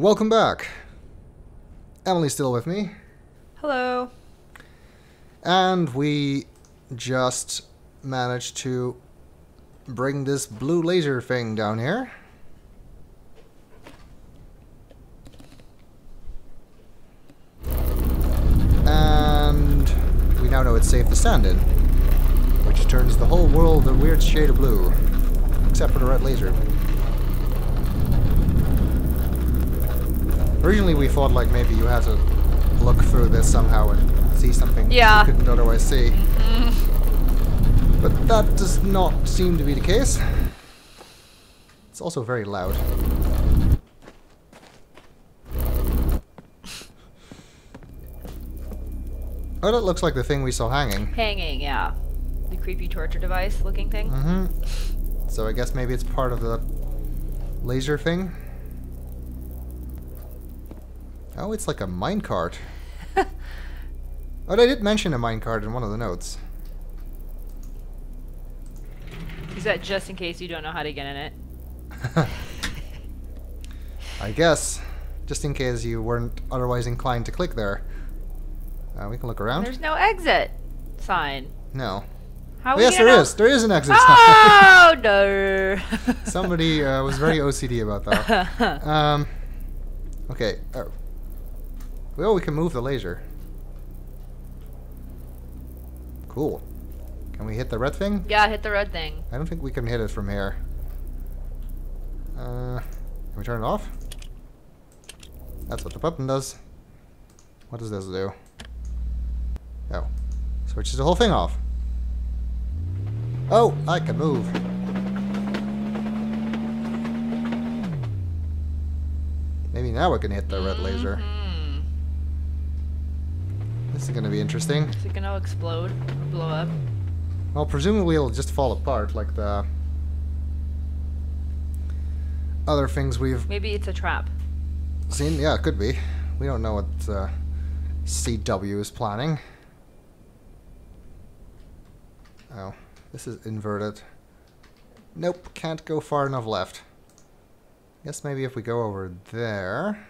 Welcome back. Emily's still with me. Hello. And we just managed to bring this blue laser thing down here. And we now know it's safe to stand in, which turns the whole world a weird shade of blue, except for the red laser. Originally we thought like maybe you had to look through this somehow and see something you couldn't otherwise see. But that does not seem to be the case. It's also very loud. Oh, that looks like the thing we saw hanging. Hanging, yeah. The creepy torture device looking thing. Mm-hmm. So I guess maybe it's part of the laser thing. Oh, it's like a minecart. Oh, they did mention a minecart in one of the notes. Is that just in case you don't know how to get in it? I guess. Just in case you weren't otherwise inclined to click there. We can look around. There's no exit sign. No. How Oh, yes, there is. There is an exit sign. Oh, no. Somebody was very OCD about that. Okay. Well, we can move the laser. Cool. Can we hit the red thing? Yeah, hit the red thing. I don't think we can hit it from here. Can we turn it off? That's what the button does. What does this do? Oh. Switches the whole thing off. Oh, I can move. Maybe now we can hit the red laser. This is going to be interesting. Is it going to explode or blow up? Well, presumably it'll just fall apart like the other things we've Maybe it's a trap. seen. Yeah, it could be. We don't know what CW is planning. Oh, this is inverted. Nope, can't go far enough left. Guess maybe if we go over there.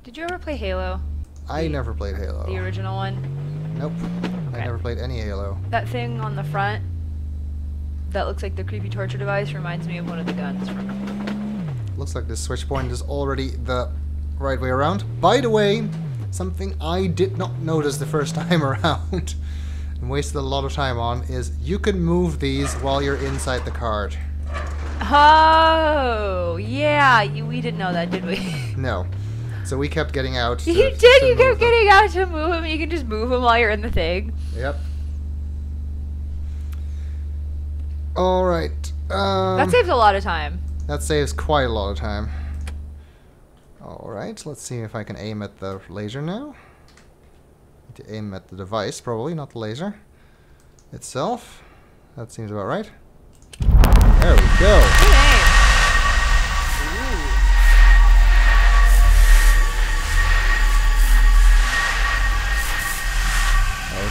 Did you ever play Halo? I never played Halo. The original one? Nope. Okay. I never played any Halo. That thing on the front that looks like the creepy torture device reminds me of one of the guns from... Looks like this switch point is already the right way around. By the way, something I did not notice the first time around and wasted a lot of time on is you can move these while you're inside the cart. Oh, yeah. We didn't know that, did we? No. So we kept getting out. To, you did. You kept getting out to move him. You can just move him while you're in the thing. Yep. All right. That saves a lot of time. That saves quite a lot of time. All right. Let's see if I can aim at the laser now. Need to aim at the device, probably, not the laser itself. That seems about right. There we go. Good aim.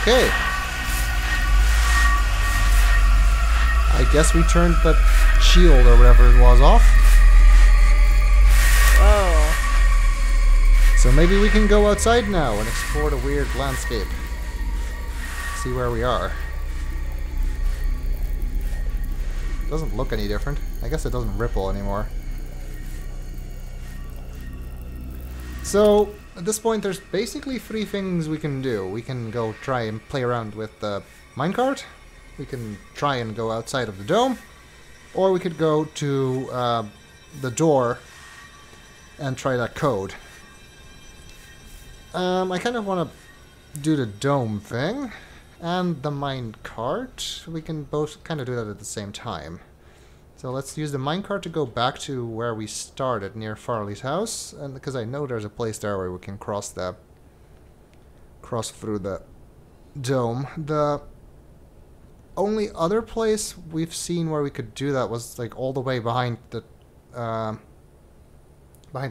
Okay. I guess we turned the shield or whatever it was off. Whoa. So maybe we can go outside now and explore the weird landscape. See where we are. Doesn't look any different. I guess it doesn't ripple anymore. So, at this point there's basically three things we can do. We can go try and play around with the minecart. We can try and go outside of the dome. Or we could go to the door and try that code. I kind of want to do the dome thing and the minecart. We can both kind of do that at the same time. So let's use the minecart to go back to where we started, near Farley's house, and because I know there's a place there where we can cross through the dome. The only other place we've seen where we could do that was like all the way behind the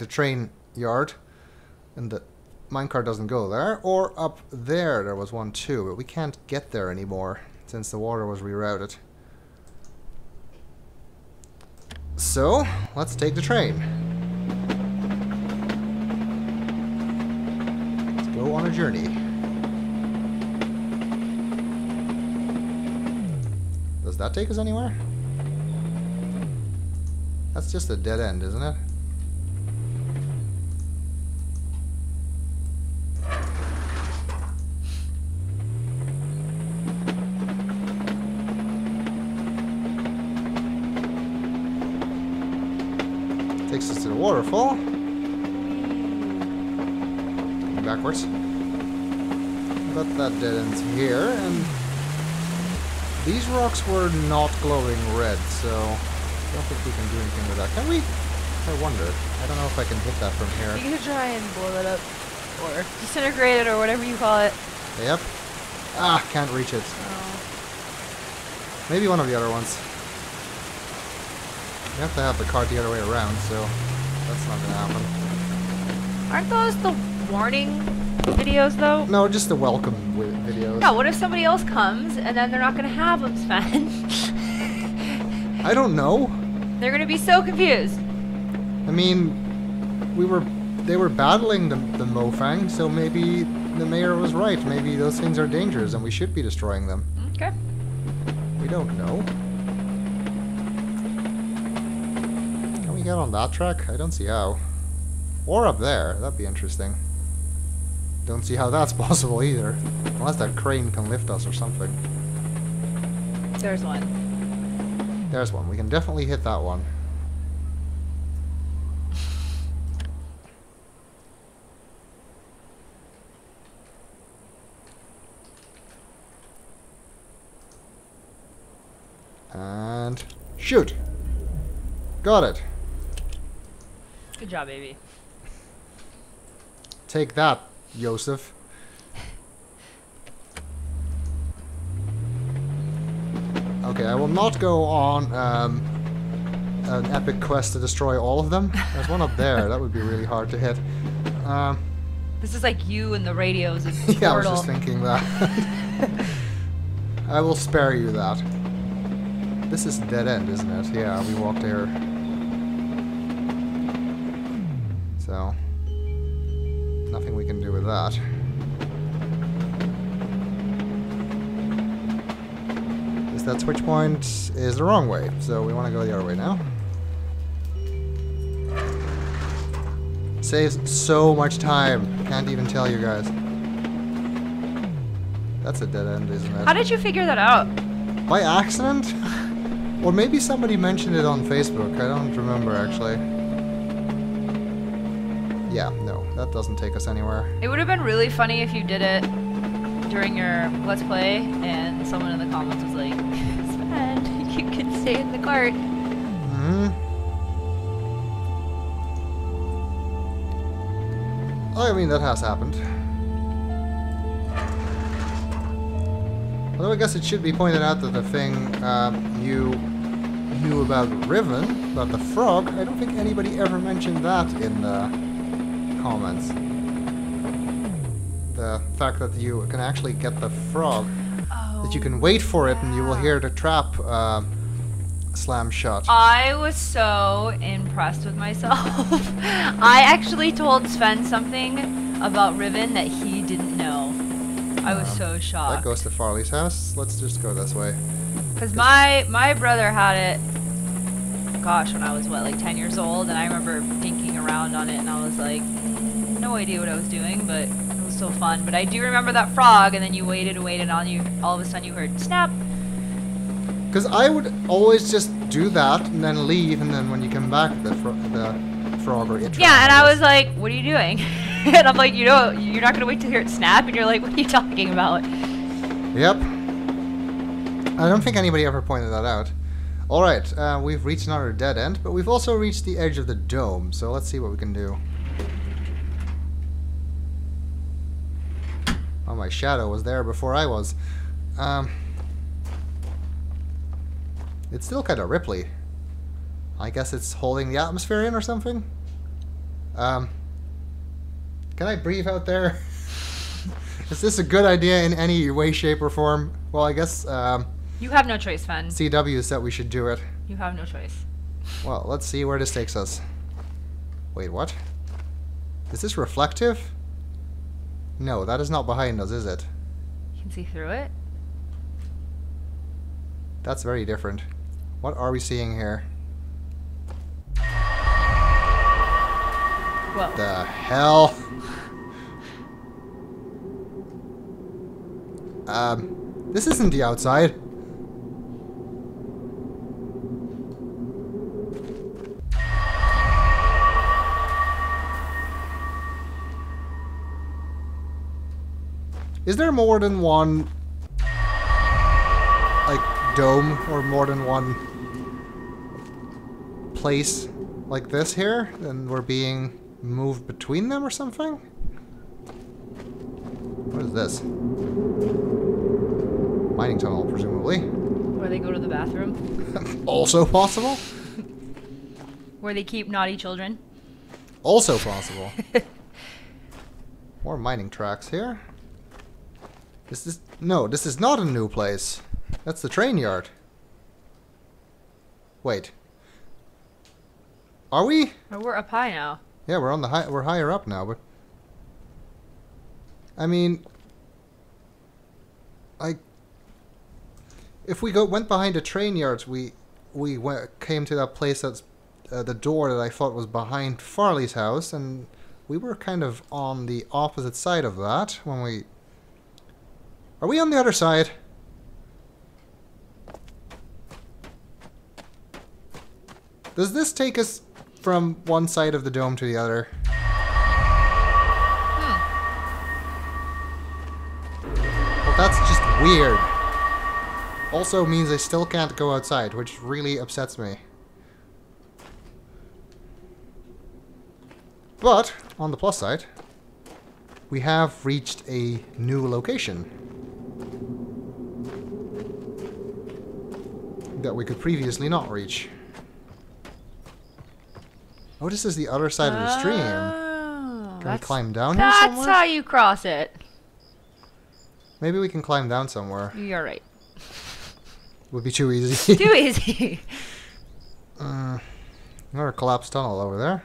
train yard, and the minecart doesn't go there. Or up there was one too, but we can't get there anymore since the water was rerouted. So, let's take the train. Let's go on a journey. Does that take us anywhere? That's just a dead end, isn't it? Takes us to the waterfall. Going backwards. But that dead ends here, and these rocks were not glowing red, so I don't think we can do anything with that. Can we? I wonder. I don't know if I can hit that from here. You can try and blow that up. Or disintegrate it, or whatever you call it. Yep. Ah, can't reach it. Oh. Maybe one of the other ones. You have to have the card the other way around, so that's not gonna happen. Aren't those the warning videos, though? No, just the welcome videos. Yeah, what if somebody else comes, and then they're not gonna have them, Sven? I don't know. They're gonna be so confused. I mean, they were battling the Mofang, so maybe the mayor was right. Maybe those things are dangerous and we should be destroying them. Okay. We don't know. Can we get on that track? I don't see how. Or up there. That'd be interesting. Don't see how that's possible either. Unless that crane can lift us or something. There's one. There's one. We can definitely hit that one. And shoot! Got it. Good job, baby. Take that, Joseph. Okay, I will not go on an epic quest to destroy all of them. There's one up there. That would be really hard to hit. This is like you and the radios and Yeah, I was Portal. just thinking that. I will spare you that. This is a dead end, isn't it? Yeah, we walked here. So, nothing we can do with that. That switch point is the wrong way, so we want to go the other way now. Saves so much time. Can't even tell you guys. That's a dead end, isn't it? How did you figure that out? By accident? Or maybe somebody mentioned it on Facebook. I don't remember, actually. Yeah, no, that doesn't take us anywhere. It would have been really funny if you did it during your Let's Play and someone in the comments was like, Sven, you can stay in the cart. Oh, I mean, that has happened. Although I guess it should be pointed out that the thing you knew about Riven, about the frog, I don't think anybody ever mentioned that in the comments. The fact that you can actually get the frog, that you can wait for it and you will hear the trap slam shut. I was so impressed with myself. I actually told Sven something about Riven that he didn't know. I was so shocked. That goes to Farley's house. Let's just go this way. Because my brother had it, gosh, when I was, what, like 10 years old, and I remember dinking around on it, and I was like, no idea what I was doing, but it was so fun. But I do remember that frog, and then you waited and waited on you, all of a sudden you heard, snap! Because I would always just do that, and then leave, and then when you come back, the frog or it. Yeah, and I was like, what are you doing? And I'm like, you know, you're not going to wait to hear it snap, and you're like, what are you talking about? Yep. I don't think anybody ever pointed that out. Alright, we've reached another dead end, but we've also reached the edge of the dome, so let's see what we can do. Oh, my shadow was there before I was. It's still kind of ripply. I guess it's holding the atmosphere in or something? Can I breathe out there? Is this a good idea in any way, shape, or form? Well, I guess, You have no choice, Sven. CW said we should do it. You have no choice. Well, let's see where this takes us. Wait, what? Is this reflective? No, that is not behind us, is it? You can see through it. That's very different. What are we seeing here? Whoa. The hell? This isn't the outside. Is there more than one, like, dome or more than one place like this here? And we're being moved between them or something? What is this? Mining tunnel, presumably. Where they go to the bathroom. Also possible? Where they keep naughty children. Also possible. More mining tracks here. No, this is not a new place. That's the train yard. Wait. Are we? Oh, we're up high now. Yeah, we're on the we're higher up now, but I mean, if we went behind the train yards, we came to that place that's the door that I thought was behind Farley's house, and we were kind of on the opposite side of that when we. Are we on the other side? Does this take us from one side of the dome to the other? Well, that's just weird. Also means I still can't go outside, which really upsets me. But, on the plus side, we have reached a new location that we could previously not reach. Oh, this is the other side of the stream. Can we climb down here somewhere? That's how you cross it. Maybe we can climb down somewhere. You're right. Would be too easy. Too easy. Another collapsed tunnel over there.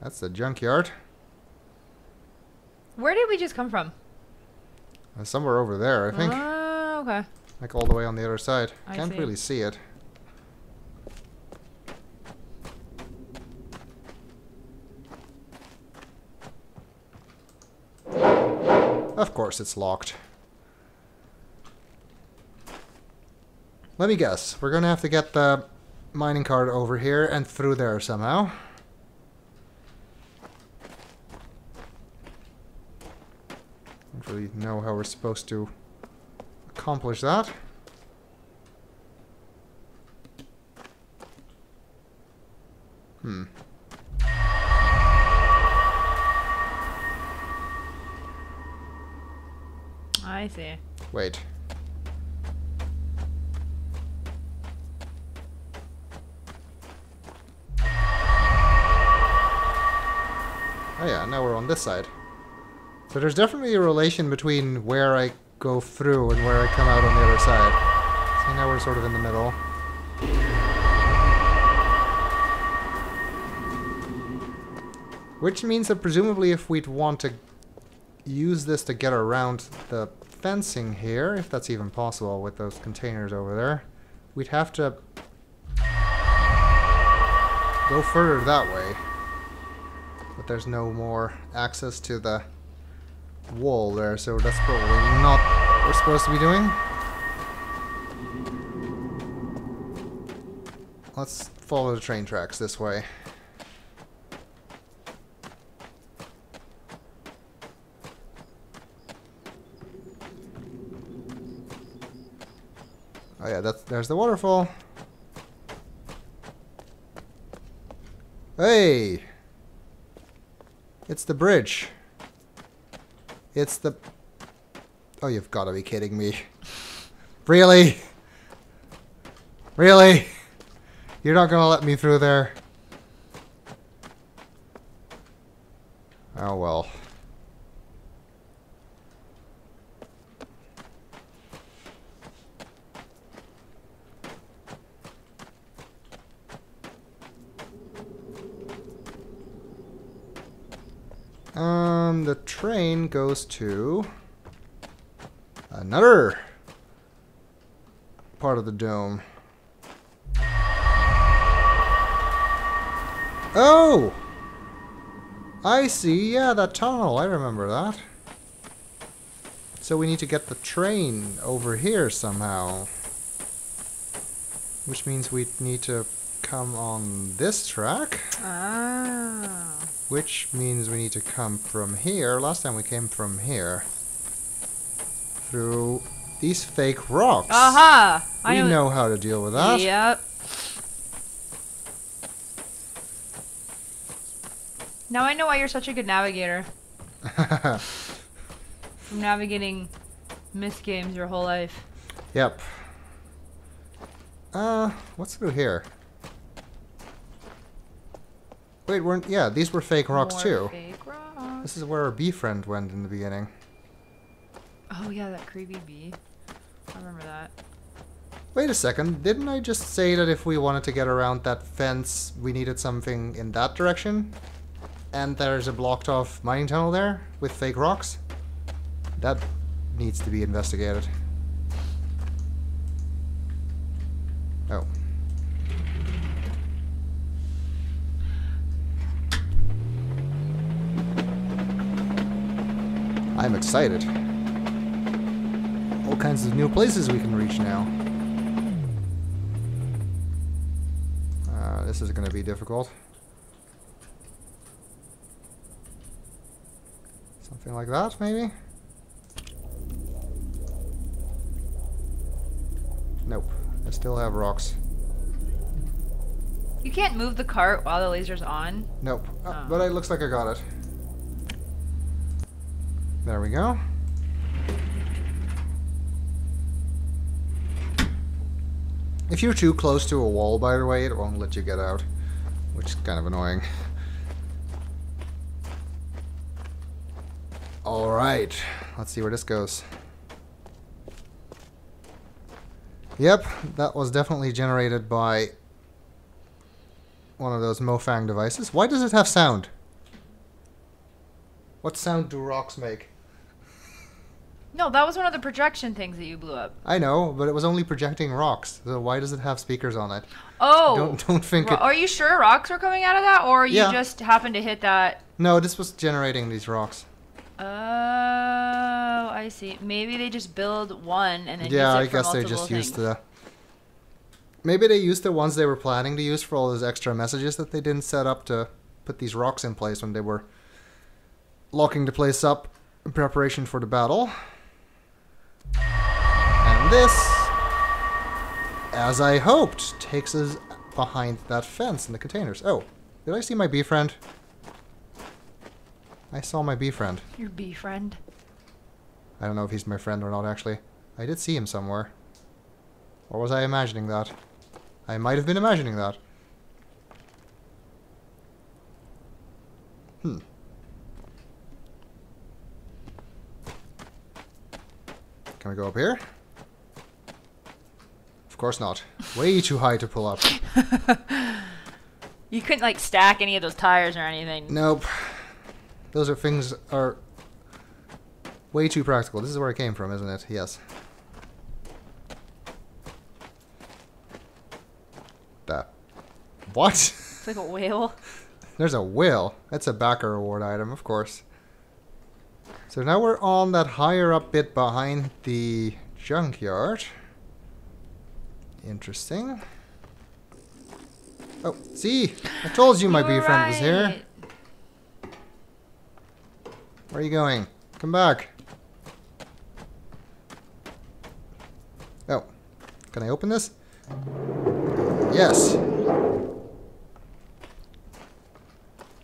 That's the junkyard. Where did we just come from? Somewhere over there, I think. Oh, okay. Like all the way on the other side. I Can't see. really see it. Of course it's locked. Let me guess. We're gonna have to get the mining cart over here and through there somehow. Don't really know how we're supposed to accomplish that. I see. Wait. Oh yeah, now we're on this side. So there's definitely a relation between where I go through and where I come out on the other side. See, now we're sort of in the middle. Which means that presumably if we'd want to use this to get around the fencing here, if that's even possible with those containers over there, we'd have to go further that way. But there's no more access to the wall there, so that's probably not what we're supposed to be doing. Let's follow the train tracks this way. Oh yeah, there's the waterfall. Hey! It's the bridge. It's the... Oh, you've got to be kidding me. Really? Really? You're not going to let me through there? Oh well. the train goes to another part of the dome. Oh! I see. Yeah, that tunnel. I remember that. So we need to get the train over here somehow. Which means we need to come on this track. Ah. Which means we need to come from here. Last time we came from here. Through these fake rocks. Aha! We know how to deal with that. Yep. Now I know why you're such a good navigator. From navigating myth games your whole life. Yep. What's through here? Wait, yeah, these were fake rocks More too. Fake rocks. This is where our bee friend went in the beginning. Oh yeah, that creepy bee. I remember that. Wait a second, didn't I just say that if we wanted to get around that fence, we needed something in that direction? And there's a blocked off mining tunnel there with fake rocks? That needs to be investigated. Oh. I'm excited. All kinds of new places we can reach now. This is going to be difficult. Something like that, maybe? Nope. I still have rocks. You can't move the cart while the laser's on. Nope. Oh. But it looks like I got it. There we go. If you're too close to a wall, by the way, it won't let you get out. Which is kind of annoying. Alright. Let's see where this goes. Yep, that was definitely generated by one of those Mofang devices. Why does it have sound? What sound do rocks make? No, that was one of the projection things that you blew up. I know, but it was only projecting rocks. So why does it have speakers on it? Oh! Don't think it... Are you sure rocks were coming out of that, or you Yeah. just happened to hit that? No, this was generating these rocks. Oh, I see. Maybe they just build one and then Yeah, I use it for guess they multiple just things. used the... Maybe they used the ones they were planning to use for all those extra messages that they didn't set up to put these rocks in place when they were locking the place up in preparation for the battle. And this, as I hoped, takes us behind that fence in the containers. Oh, did I see my bee friend? I saw my bee friend. Your bee friend. I don't know if he's my friend or not, actually. I did see him somewhere. Or was I imagining that? I might have been imagining that. Can we go up here? Of course not. Way too high to pull up. You couldn't like stack any of those tires or anything. Nope. Those are things are way too practical. This is where I came from, isn't it? Yes. That. What? It's like a whale. There's a whale. That's a backer reward item, of course. So now we're on that higher up bit behind the junkyard. Interesting. Oh, see? I told you my bee friend was here. Where are you going? Come back. Oh. Can I open this? Yes.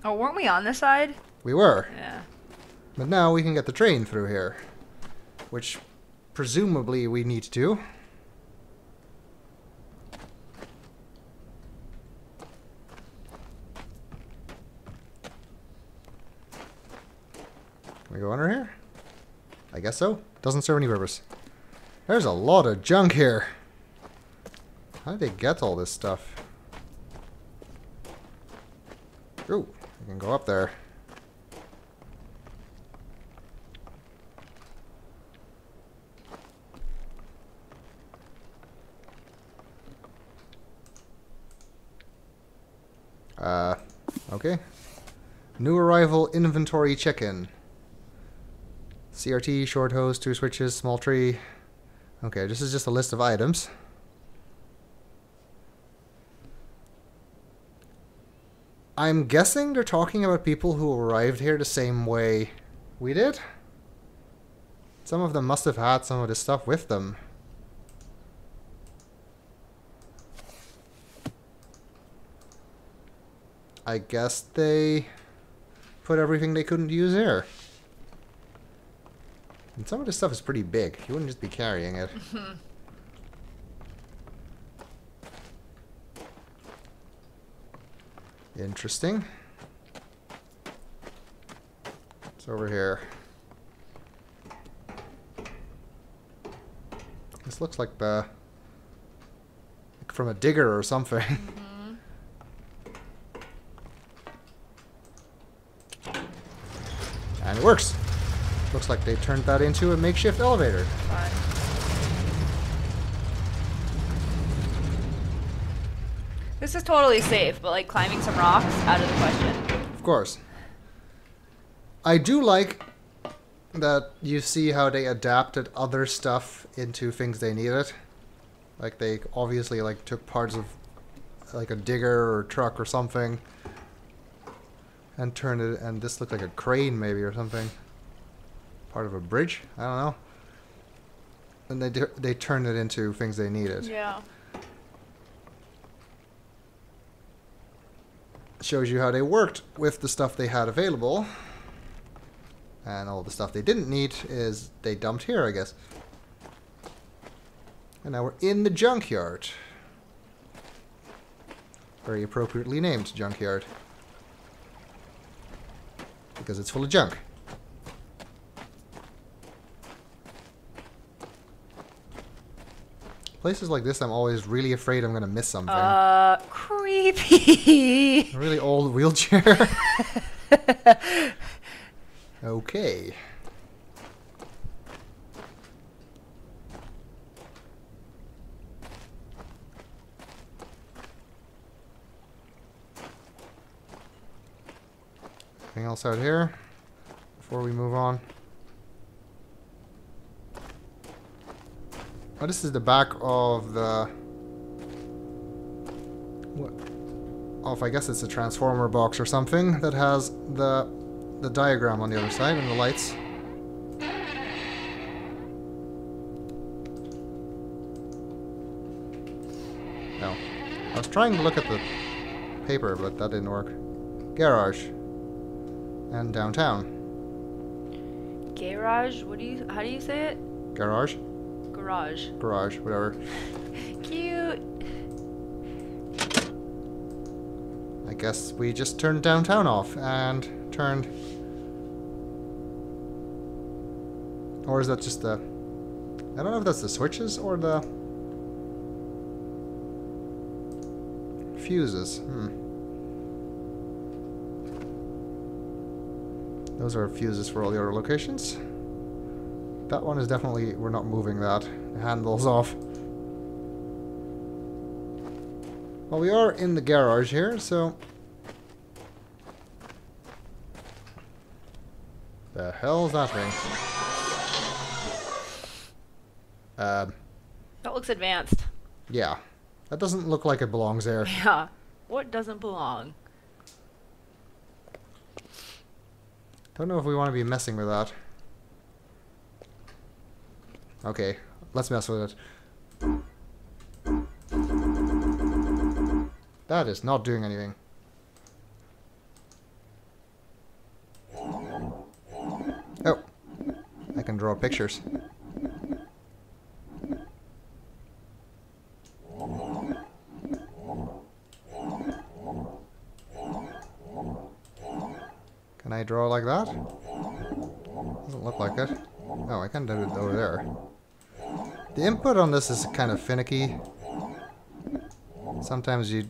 Oh, weren't we on this side? We were. Yeah. But now we can get the train through here. Which, presumably, we need to. Can we go under here? I guess so. Doesn't serve any purpose. There's a lot of junk here. How did they get all this stuff? Ooh, we can go up there. Okay. New arrival inventory check-in. CRT, short hose, 2 switches, small tree. Okay, this is just a list of items. I'm guessing they're talking about people who arrived here the same way we did. Some of them must have had some of this stuff with them. I guess they put everything they couldn't use here. And some of this stuff is pretty big. You wouldn't just be carrying it. Interesting. It's over here. This looks like from a digger or something. And it works. Looks like they turned that into a makeshift elevator. Fun. This is totally safe, but like climbing some rocks, out of the question. Of course. I do like that you see how they adapted other stuff into things they needed. Like they obviously like took parts of like a digger or truck or something and turned it, and this looked like a crane maybe or something. Part of a bridge? I don't know. And they turned it into things they needed. Yeah. Shows you how they worked with the stuff they had available. And all the stuff they didn't need is they dumped here, I guess. And now we're in the junkyard. Very appropriately named junkyard. Because it's full of junk. Places like this, I'm always really afraid I'm gonna miss something. Creepy. A really old wheelchair. Okay. Anything else out here before we move on? Oh, this is the back of the... What? Oh, I guess it's a transformer box or something that has the diagram on the other side and the lights. No. I was trying to look at the paper, but that didn't work. Garage. And downtown. Garage? How do you say it? Garage? Garage. Garage, whatever. Cute. I guess we just turned downtown off and turned... Or is that just the... I don't know if that's the switches or the... fuses. Those are fuses for all the other locations. That one is definitely... We're not moving that. The handle's off. Well, we are in the garage here, so... The hell's that thing? That looks advanced. Yeah. That doesn't look like it belongs there. Yeah. What doesn't belong? Don't know if we want to be messing with that. Okay, let's mess with it. That is not doing anything. Oh, I can draw pictures. Can I draw like that? Doesn't look like it. Oh, I can do it over there. The input on this is kind of finicky. Sometimes you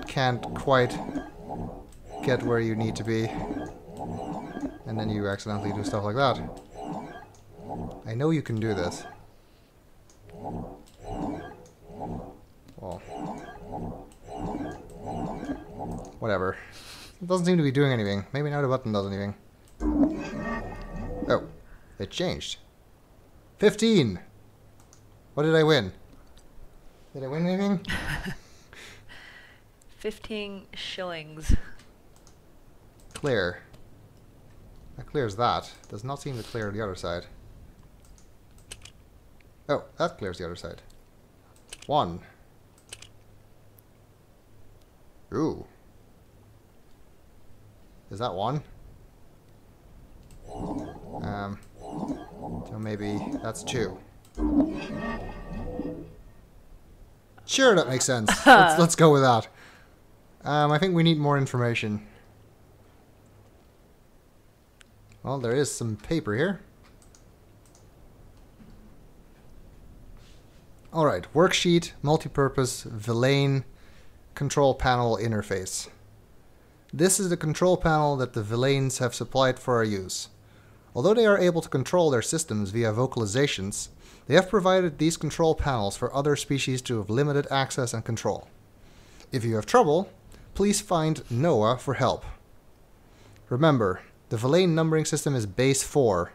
can't quite get where you need to be. And then you accidentally do stuff like that. I know you can do this. Well, Whatever. It doesn't seem to be doing anything. Maybe now the button does anything. Oh, it changed. 15! What did I win? Did I win anything? 15 shillings. Clear. That clears that. Does not seem to clear the other side. Oh, that clears the other side. 1. Ooh. Is that 1? So maybe that's 2. Sure, that makes sense. Let's go with that. I think we need more information. Well, there is some paper here. Alright, worksheet, multipurpose, Villain, control panel interface. This is the control panel that the Villains have supplied for our use. Although they are able to control their systems via vocalizations, they have provided these control panels for other species to have limited access and control. If you have trouble, please find Noah for help. Remember, the Villain numbering system is base 4.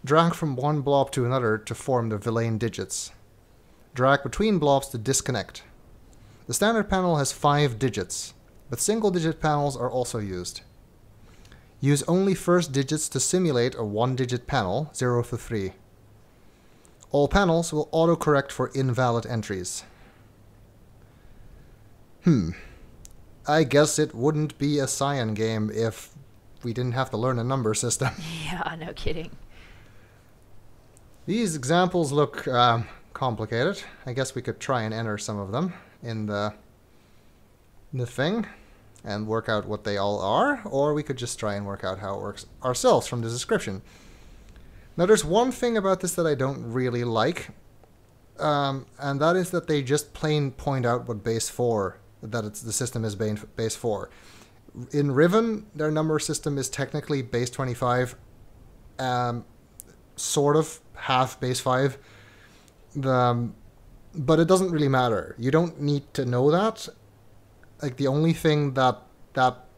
Drag from one blob to another to form the Villain digits. Drag between blobs to disconnect. The standard panel has 5 digits, but single-digit panels are also used. Use only first digits to simulate a 1-digit panel, 0 through 3. All panels will autocorrect for invalid entries. I guess it wouldn't be a Cyan game if we didn't have to learn a number system. Yeah, no kidding. These examples look complicated. I guess we could try and enter some of them in the thing and work out what they all are, or we could just try and work out how it works ourselves from the description. Now there's one thing about this that I don't really like, and that is that they just plain point out what base 4, that the system is base 4. In Riven, their number system is technically base 25, sort of half base 5, but it doesn't really matter. You don't need to know that. Like, the only thing that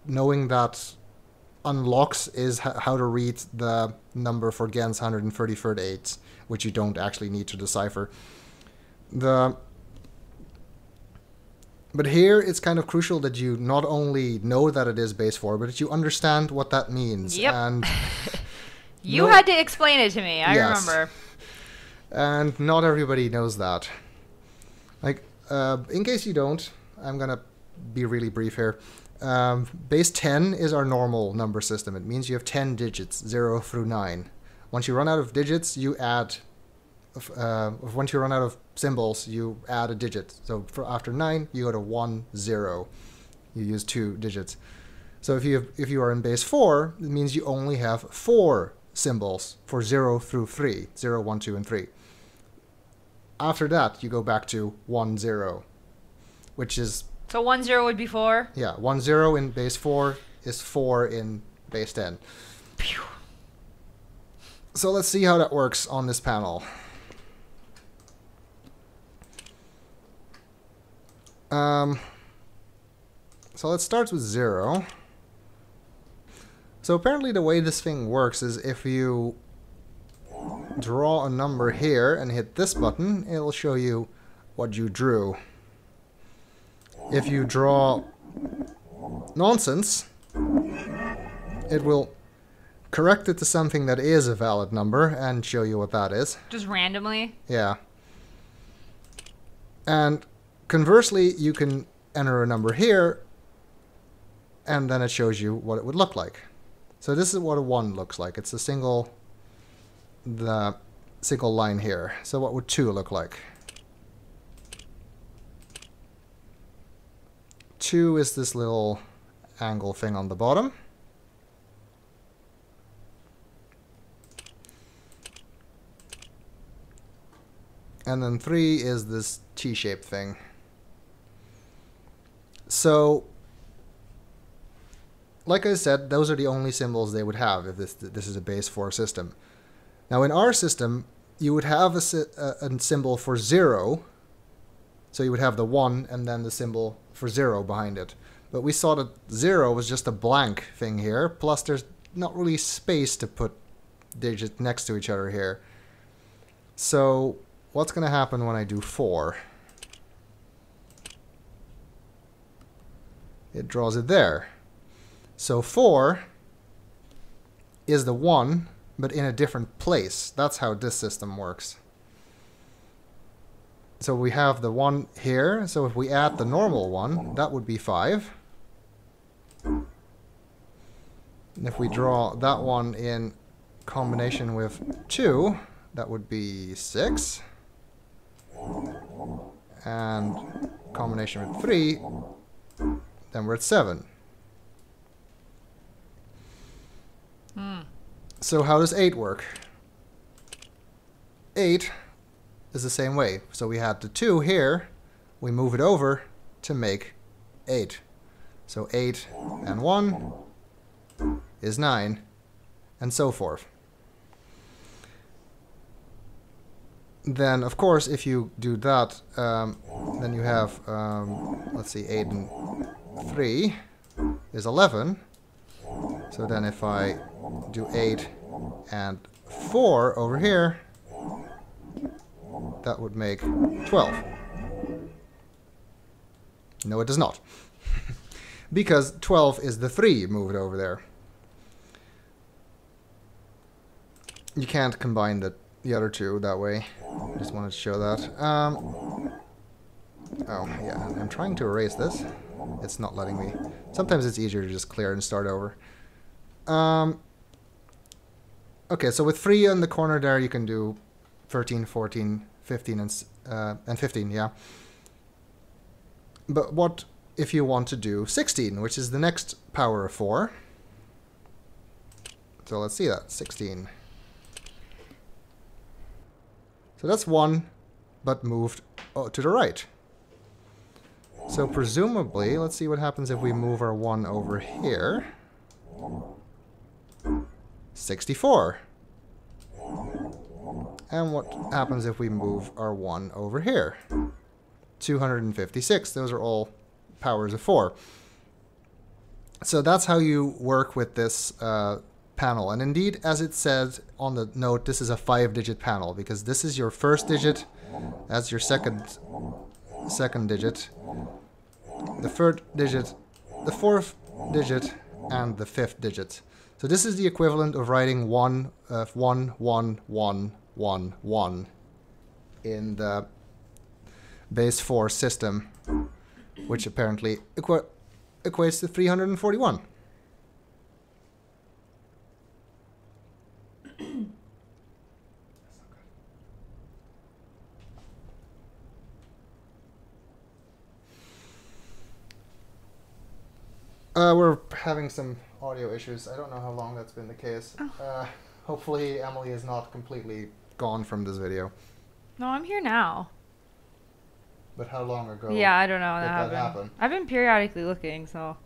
knowing that unlocks is how to read the number for Gen's 133rd 8, which you don't actually need to decipher. But here it's kind of crucial that you not only know that it is base 4, but that you understand what that means. Yep. And you had to explain it to me, I remember. And not everybody knows that. Like, in case you don't, I'm gonna be really brief here. Base 10 is our normal number system. It means you have 10 digits, 0 through 9. Once you run out of digits, you add... once you run out of symbols, you add a digit. So after 9, you go to 1, 0. You use 2 digits. So if you are in base 4, it means you only have 4 symbols for 0 through 3. 0, 1, 2, and 3. After that, you go back to 1, 0, which is... So 1, 0 would be 4? Yeah, 1, 0 in base 4 is 4 in base 10. Pew. So let's see how that works on this panel. So let's start with 0. So apparently the way this thing works is if you draw a number here and hit this button, it'll show you what you drew. If you draw nonsense, it will correct it to something that is a valid number and show you what that is. Just randomly? Yeah. And conversely, you can enter a number here, and then it shows you what it would look like. So this is what a 1 looks like. It's the single line here. So what would 2 look like? 2 is this little angle thing on the bottom. And then 3 is this T-shaped thing. So, like I said, those are the only symbols they would have if this is a base 4 system. Now in our system, you would have a symbol for 0. So you would have the 1 and then the symbol for 0 behind it. But we saw that 0 was just a blank thing here, plus there's not really space to put digits next to each other here. So what's going to happen when I do 4? It draws it there. So 4 is the 1, but in a different place. That's how this system works. So we have the 1 here, so if we add the normal 1, that would be 5. And if we draw that one in combination with 2, that would be 6. And combination with 3, then we're at 7. So how does 8 work? 8 is the same way. So we had the 2 here, we move it over to make 8. So 8 and 1 is 9, and so forth. Then, of course, if you do that, then you have, let's see, 8 and 3 is 11. So then if I do 8 and 4 over here, that would make 12. No, it does not. Because 12 is the 3 moved over there. You can't combine the other two that way. Just wanted to show that. Oh, yeah, I'm trying to erase this. It's not letting me. Sometimes it's easier to just clear and start over. Okay, so with 3 in the corner there, you can do 13, 14, 15, and 15, yeah. But what if you want to do 16, which is the next power of 4? So let's see that, 16. So that's 1, but moved to the right. So presumably, let's see what happens if we move our 1 over here. 64. And what happens if we move our 1 over here? 256. Those are all powers of 4. So that's how you work with this panel. And indeed, as it says on the note, this is a 5-digit panel, because this is your first digit, that's your second digit, the third digit, the fourth digit, and the 5th digit. So this is the equivalent of writing 1, 1, 1, 1, 1, 1 in the base 4 system, which apparently equates to 341. We're having some audio issues. I don't know how long that's been the case. Hopefully Emily is not completely gone from this video. No, I'm here now. But how long ago Yeah, I don't know did that that happen? I've been periodically looking, so...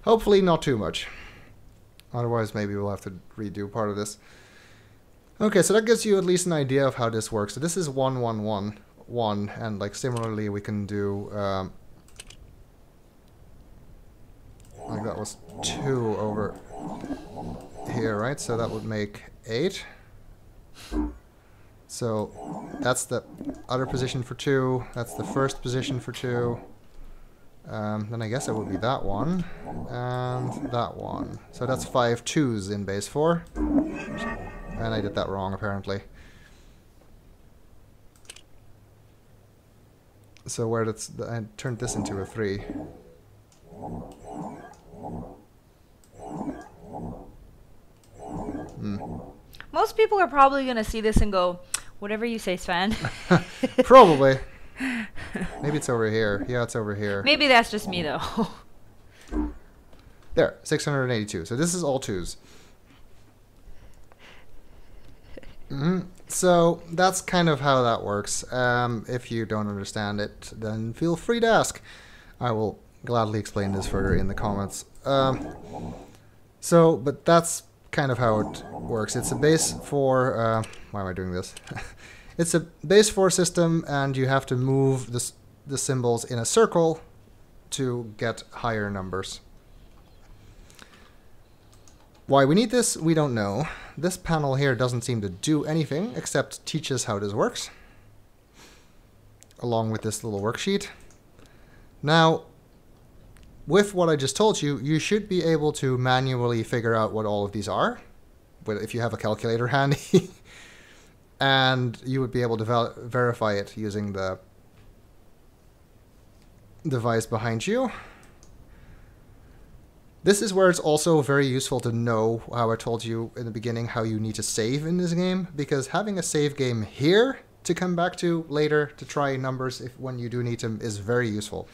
Hopefully not too much. Otherwise maybe we'll have to redo part of this. Okay, so that gives you at least an idea of how this works. So this is 1, 1, 1, 1, and like similarly we can do... like that was 2 over here, right? So that would make 8. So that's the other position for 2. That's the first position for 2. Then I guess it would be that one and that one. So that's 5 2s in base 4. And I did that wrong, apparently. So where that's... I turned this into a 3. Most people are probably going to see this and go, whatever you say, Sven. Probably. Maybe it's over here. Yeah, it's over here. Maybe that's just me, though. There, 682. So this is all 2s. So that's kind of how that works. If you don't understand it, then feel free to ask. I will gladly explain this further in the comments. But that's kind of how it works. It's a base 4... why am I doing this? It's a base 4 system, and you have to move the symbols in a circle to get higher numbers. Why we need this, we don't know. This panel here doesn't seem to do anything except teach us how this works, along with this little worksheet. Now, with what I just told you, you should be able to manually figure out what all of these are, if you have a calculator handy, and you would be able to verify it using the device behind you. This is where it's also very useful to know, how I told you in the beginning, how you need to save in this game, because having a save game here to come back to later to try numbers when you do need them is very useful.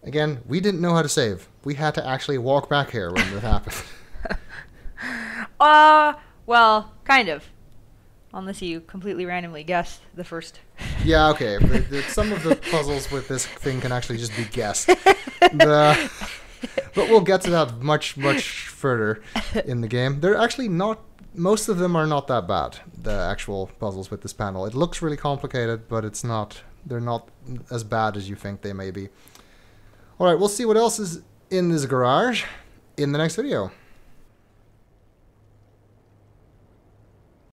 Again, we didn't know how to save. We had to actually walk back here when it happened. Well, kind of. Unless you completely randomly guessed the first. Yeah, okay. Some of the puzzles with this thing can actually just be guessed. But we'll get to that much further in the game. They're actually not... Most of them are not that bad, the actual puzzles with this panel. It looks really complicated, but it's not... They're not as bad as you think they may be. Alright, we'll see what else is in this garage in the next video.